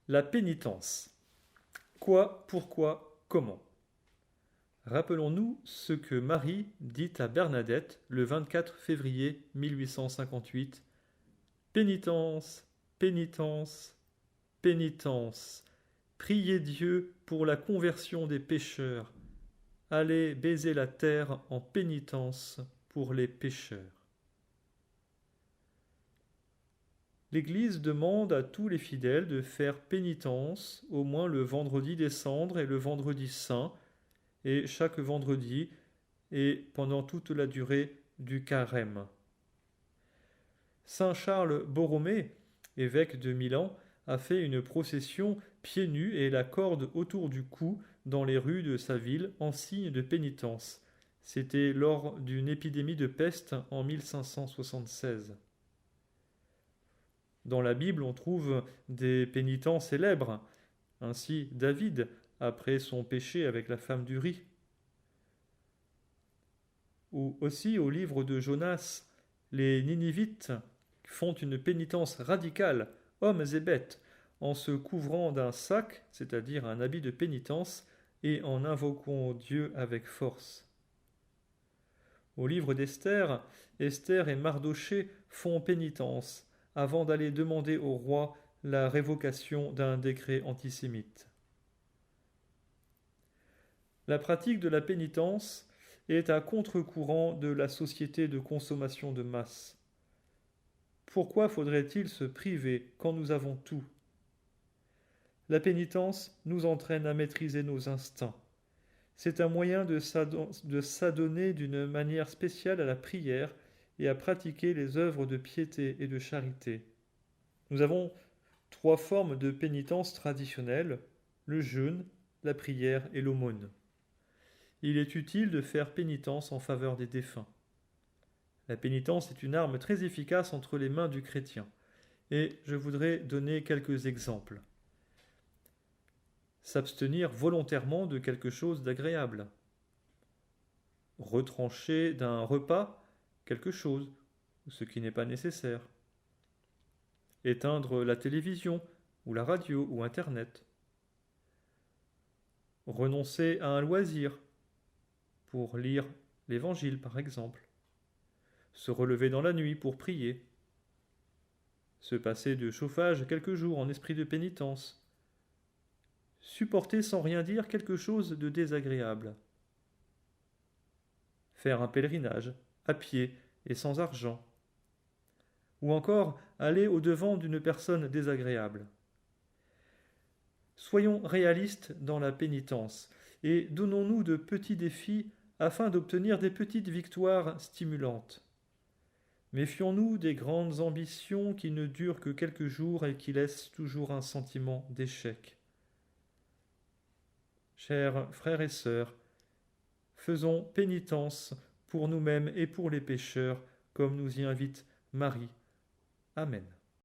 La pénitence. Quoi, pourquoi, comment? Rappelons-nous ce que Marie dit à Bernadette le 24 février 1858. Pénitence, pénitence, pénitence. Priez Dieu pour la conversion des pécheurs. Allez baiser la terre en pénitence pour les pécheurs. L'Église demande à tous les fidèles de faire pénitence au moins le vendredi des cendres et le vendredi saint, et chaque vendredi et pendant toute la durée du carême. Saint Charles Borromée, évêque de Milan, a fait une procession pieds nus et la corde autour du cou dans les rues de sa ville en signe de pénitence. C'était lors d'une épidémie de peste en 1576. Dans la Bible, on trouve des pénitents célèbres. Ainsi, David, après son péché avec la femme d'Uri. Ou aussi au livre de Jonas, les Ninivites font une pénitence radicale, hommes et bêtes, en se couvrant d'un sac, c'est-à-dire un habit de pénitence, et en invoquant Dieu avec force. Au livre d'Esther, Esther et Mardochée font pénitence avant d'aller demander au roi la révocation d'un décret antisémite. La pratique de la pénitence est à contre-courant de la société de consommation de masse. Pourquoi faudrait-il se priver quand nous avons tout? La pénitence nous entraîne à maîtriser nos instincts. C'est un moyen de s'adonner d'une manière spéciale à la prière et à pratiquer les œuvres de piété et de charité. Nous avons 3 formes de pénitence traditionnelles, le jeûne, la prière et l'aumône. Il est utile de faire pénitence en faveur des défunts. La pénitence est une arme très efficace entre les mains du chrétien. Et je voudrais donner quelques exemples. S'abstenir volontairement de quelque chose d'agréable. Retrancher d'un repas quelque chose, ce qui n'est pas nécessaire. Éteindre la télévision, ou la radio, ou Internet. Renoncer à un loisir, pour lire l'Évangile par exemple. Se relever dans la nuit pour prier. Se passer de chauffage quelques jours en esprit de pénitence. Supporter sans rien dire quelque chose de désagréable. Faire un pèlerinage, à pied et sans argent. Ou encore aller au-devant d'une personne désagréable. Soyons réalistes dans la pénitence et donnons-nous de petits défis afin d'obtenir des petites victoires stimulantes. Méfions-nous des grandes ambitions qui ne durent que quelques jours et qui laissent toujours un sentiment d'échec. Chers frères et sœurs, faisons pénitence pour nous-mêmes et pour les pécheurs, comme nous y invite Marie. Amen.